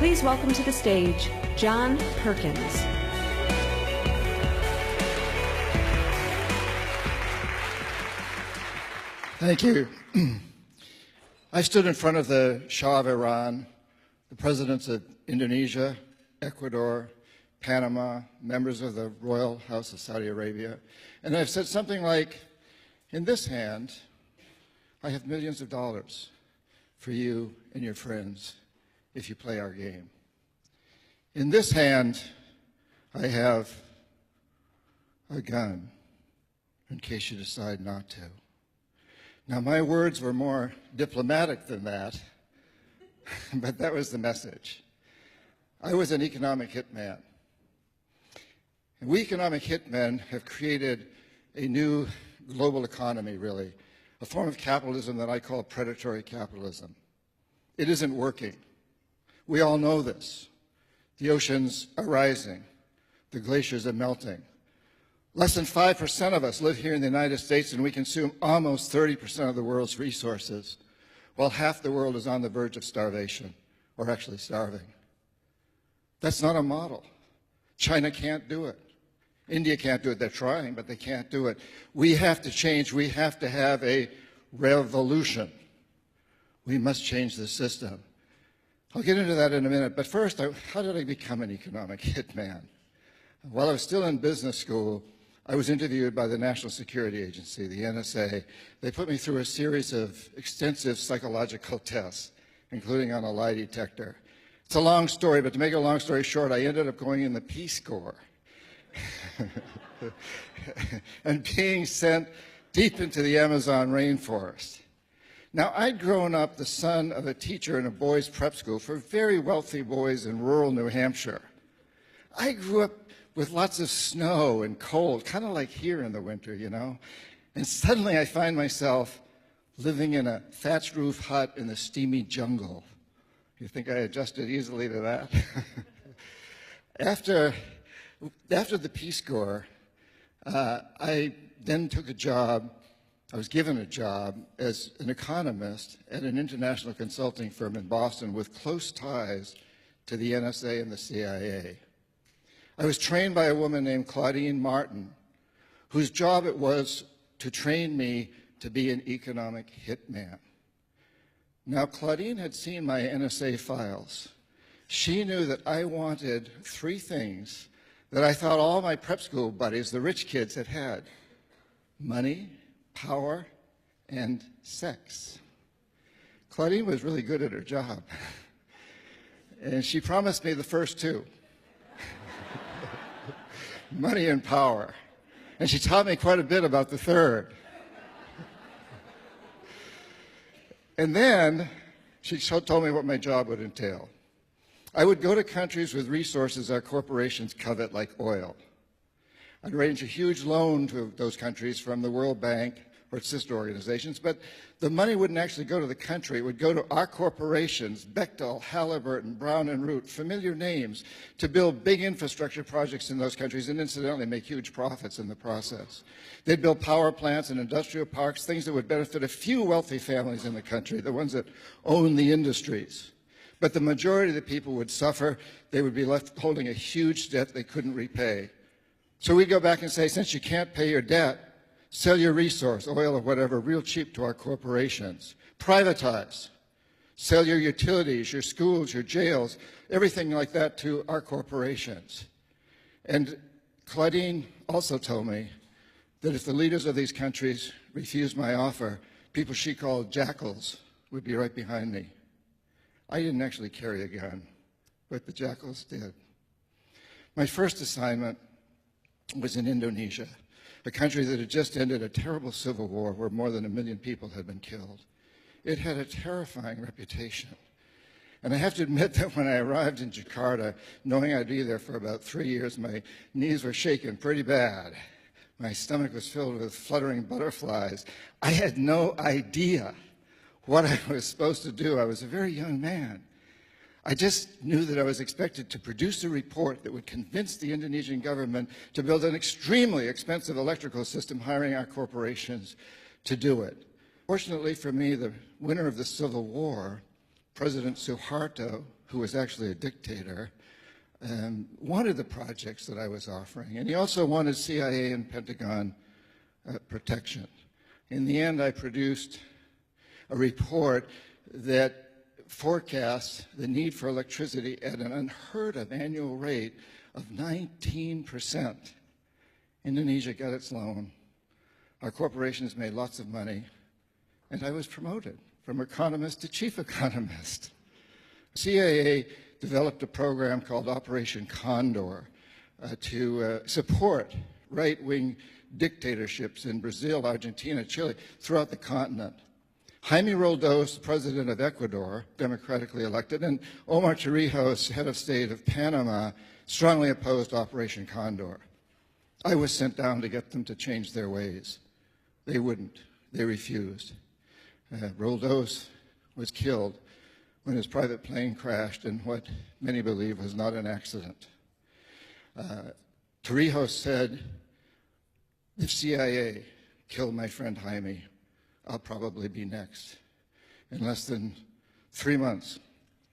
Please welcome to the stage, John Perkins. Thank you. I stood in front of the Shah of Iran, the presidents of Indonesia, Ecuador, Panama, members of the Royal House of Saudi Arabia, and I've said something like, in this hand, I have millions of dollars for you and your friends if you play our game. In this hand, I have a gun in case you decide not to. Now, my words were more diplomatic than that, but that was the message. I was an economic hitman. And we economic hitmen have created a new global economy, really, a form of capitalism that I call predatory capitalism. It isn't working. We all know this. The oceans are rising. The glaciers are melting. Less than 5% of us live here in the United States, and we consume almost 30% of the world's resources, while half the world is on the verge of starvation, or actually starving. That's not a model. China can't do it. India can't do it. They're trying, but they can't do it. We have to change. We have to have a revolution. We must change the system. I'll get into that in a minute, but first, how did I become an economic hitman? While I was still in business school, I was interviewed by the National Security Agency, the NSA. They put me through a series of extensive psychological tests, including on a lie detector. It's a long story, but to make a long story short, I ended up going in the Peace Corps and being sent deep into the Amazon rainforest. Now, I'd grown up the son of a teacher in a boys' prep school for very wealthy boys in rural New Hampshire. I grew up with lots of snow and cold, kind of like here in the winter, you know. And suddenly I find myself living in a thatched roof hut in the steamy jungle. You think I adjusted easily to that? After the Peace Corps, I then took a job. I was given a job as an economist at an international consulting firm in Boston with close ties to the NSA and the CIA. I was trained by a woman named Claudine Martin, whose job it was to train me to be an economic hitman. Now, Claudine had seen my NSA files. She knew that I wanted three things that I thought all my prep school buddies, the rich kids, had had: money, power, and sex. Claudine was really good at her job, and she promised me the first two. Money and power. And she taught me quite a bit about the third. And then she told me what my job would entail. I would go to countries with resources our corporations covet, like oil. I'd arrange a huge loan to those countries from the World Bank or its sister organizations, but the money wouldn't actually go to the country. It would go to our corporations, Bechtel, Halliburton, Brown and Root, familiar names, to build big infrastructure projects in those countries and incidentally make huge profits in the process. They'd build power plants and industrial parks, things that would benefit a few wealthy families in the country, the ones that own the industries. But the majority of the people would suffer. They would be left holding a huge debt they couldn't repay. So we'd go back and say, since you can't pay your debt, sell your resource, oil or whatever, real cheap to our corporations. Privatize. Sell your utilities, your schools, your jails, everything like that to our corporations. And Claudine also told me that if the leaders of these countries refused my offer, people she called jackals would be right behind me. I didn't actually carry a gun, but the jackals did. My first assignment was in Indonesia, a country that had just ended a terrible civil war where more than 1 million people had been killed. It had a terrifying reputation. And I have to admit that when I arrived in Jakarta, knowing I'd be there for about 3 years, my knees were shaking pretty bad. My stomach was filled with fluttering butterflies. I had no idea what I was supposed to do. I was a very young man. I just knew that I was expected to produce a report that would convince the Indonesian government to build an extremely expensive electrical system, hiring our corporations to do it. Fortunately for me, the winner of the Civil War President Suharto, who was actually a dictator, wanted the projects that I was offering. And he also wanted CIA and Pentagon protection. In the end, I produced a report that forecasts the need for electricity at an unheard of annual rate of 19%. Indonesia got its loan. Our corporations made lots of money. And I was promoted from economist to chief economist. CIA developed a program called Operation Condor to support right-wing dictatorships in Brazil, Argentina, Chile, throughout the continent. Jaime Roldos, president of Ecuador, democratically elected, and Omar Torrijos, head of state of Panama, strongly opposed Operation Condor. I was sent down to get them to change their ways. They wouldn't. They refused. Roldos was killed when his private plane crashed in what many believe was not an accident. Torrijos said, if CIA killed my friend Jaime, I'll probably be next. In less than 3 months,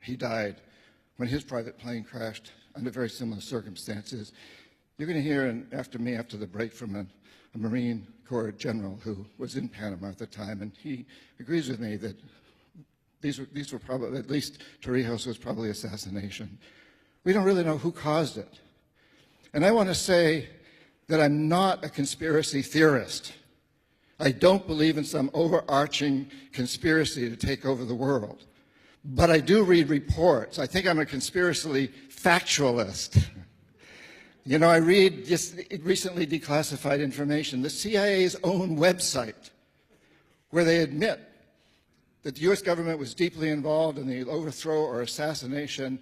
he died when his private plane crashed under very similar circumstances. You're going to hear after me, after the break, from a Marine Corps general who was in Panama at the time, and he agrees with me that these were probably, at least Torrijos was probably assassination. We don't really know who caused it. And I want to say that I'm not a conspiracy theorist. I don't believe in some overarching conspiracy to take over the world. But I do read reports. I think I'm a conspiracy factualist. You know, I read just recently declassified information, the CIA's own website, where they admit that the U.S. government was deeply involved in the overthrow or assassination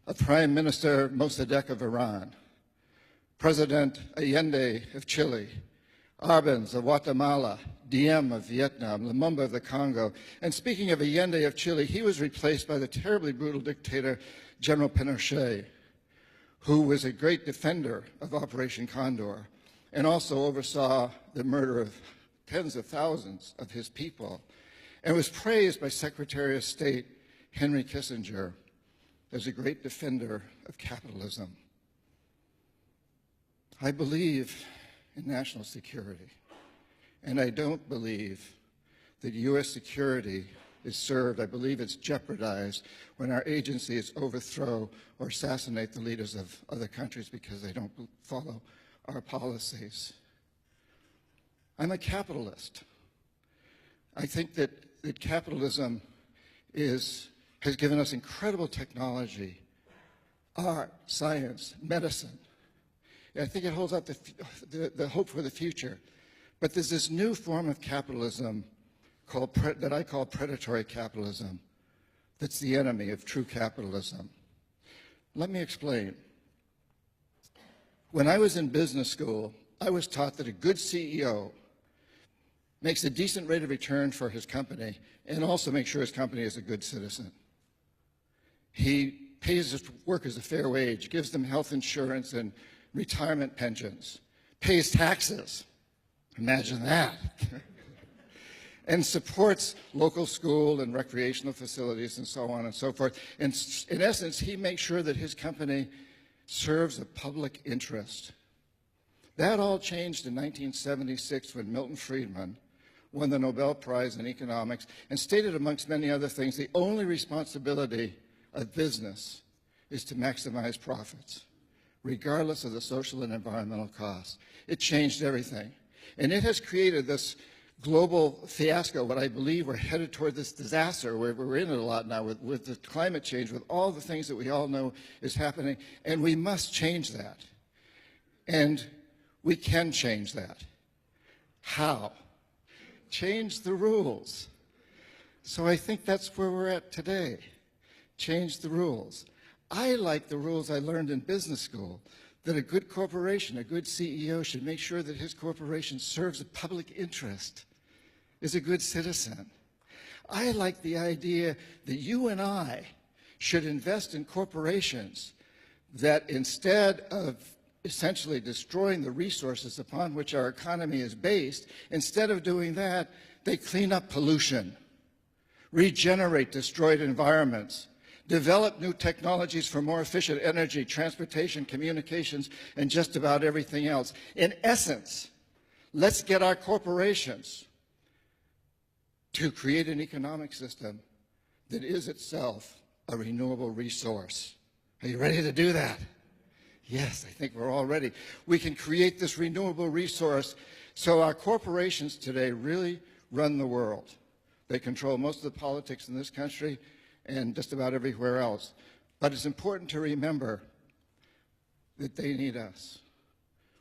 of Prime Minister Mossadegh of Iran, President Allende of Chile, Arbenz of Guatemala, Diem of Vietnam, Lumumba of the Congo. And speaking of Allende of Chile, he was replaced by the terribly brutal dictator General Pinochet, who was a great defender of Operation Condor and also oversaw the murder of tens of thousands of his people, and was praised by Secretary of State Henry Kissinger as a great defender of capitalism. I believe in national security, and I don't believe that U.S. security is served. I believe it's jeopardized when our agencies overthrow or assassinate the leaders of other countries because they don't follow our policies. I'm a capitalist. I think that capitalism has given us incredible technology, art, science, medicine. I think it holds out the hope for the future. But there's this new form of capitalism that I call predatory capitalism that's the enemy of true capitalism. Let me explain. When I was in business school, I was taught that a good CEO makes a decent rate of return for his company and also makes sure his company is a good citizen. He pays his workers a fair wage, gives them health insurance and retirement pensions, pays taxes, imagine that, and supports local school and recreational facilities and so on and so forth. And in essence, he makes sure that his company serves a public interest. That all changed in 1976 when Milton Friedman won the Nobel Prize in economics and stated, amongst many other things, the only responsibility of business is to maximize profits, regardless of the social and environmental costs. It changed everything. And it has created this global fiasco, what I believe we're headed toward this disaster where we're in it a lot now with the climate change, with all the things that we all know is happening, and we must change that. And we can change that. How? Change the rules. So I think that's where we're at today. Change the rules. I like the rules I learned in business school, that a good corporation, a good CEO should make sure that his corporation serves a public interest, is a good citizen. I like the idea that you and I should invest in corporations that, instead of essentially destroying the resources upon which our economy is based, instead of doing that, they clean up pollution, regenerate destroyed environments, develop new technologies for more efficient energy, transportation, communications, and just about everything else. In essence, let's get our corporations to create an economic system that is itself a renewable resource. Are you ready to do that? Yes, I think we're all ready. We can create this renewable resource so our corporations today really run the world. They control most of the politics in this country and just about everywhere else. But it's important to remember that they need us.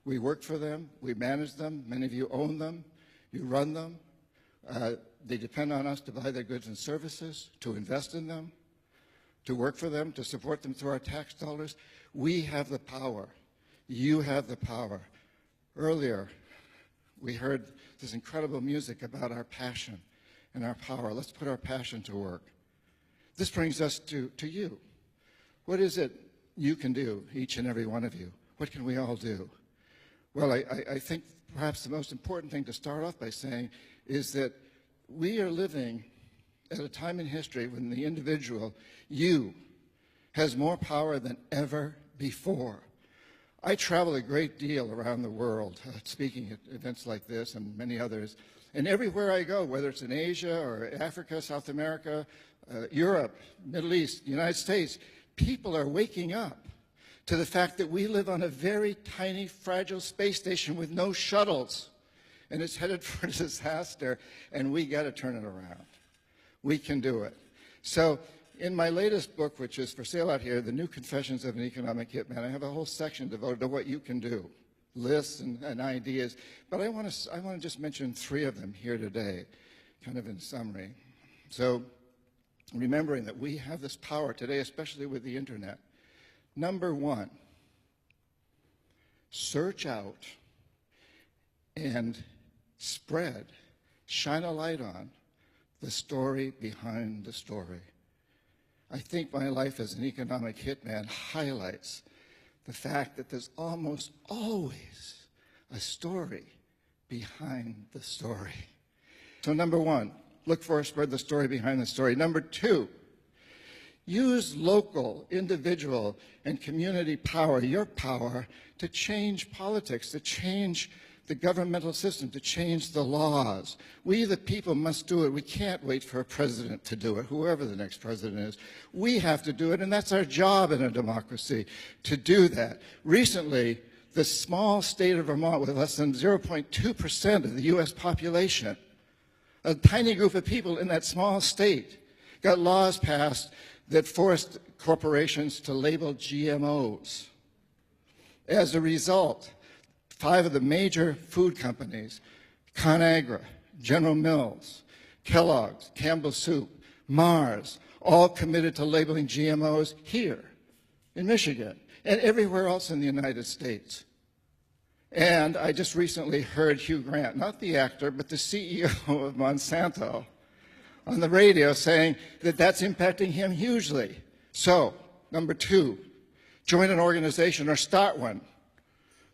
We work for them, we manage them, many of you own them, you run them. They depend on us to buy their goods and services, to invest in them, to work for them, to support them through our tax dollars. We have the power. You have the power. Earlier, we heard this incredible music about our passion and our power. Let's put our passion to work. This brings us to you. What is it you can do, each and every one of you? What can we all do? Well, I think perhaps the most important thing to start off by saying is that we are living at a time in history when the individual, you, has more power than ever before. I travel a great deal around the world, speaking at events like this and many others. And everywhere I go, whether it's in Asia or Africa, South America, Europe, Middle East, United States, people are waking up to the fact that we live on a very tiny, fragile space station with no shuttles. And it's headed for disaster, and we got to turn it around. We can do it. So in my latest book, which is for sale out here, The New Confessions of an Economic Hitman, I have a whole section devoted to what you can do, lists and ideas. But I want to just mention 3 of them here today, kind of in summary. So remembering that we have this power today, especially with the internet. Number 1, search out and spread, shine a light on the story behind the story. I think my life as an economic hitman highlights the fact that there's almost always a story behind the story. So number 1, look for, spread the story behind the story. Number 2, use local, individual, and community power, your power, to change politics, to change the governmental system, to change the laws. We, the people, must do it. We can't wait for a president to do it, whoever the next president is. We have to do it, and that's our job in a democracy, to do that. Recently, the small state of Vermont, with less than 0.2% of the U.S. population, a tiny group of people in that small state, got laws passed that forced corporations to label GMOs. As a result, 5 of the major food companies, ConAgra, General Mills, Kellogg's, Campbell Soup, Mars, all committed to labeling GMOs here in Michigan and everywhere else in the United States. And I just recently heard Hugh Grant, not the actor, but the CEO of Monsanto, on the radio saying that that's impacting him hugely. So, number 2, join an organization or start one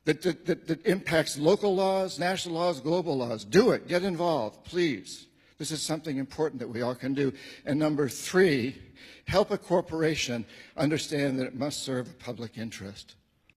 that impacts local laws, national laws, global laws. Do it. Get involved, please. This is something important that we all can do. And number 3, help a corporation understand that it must serve a public interest.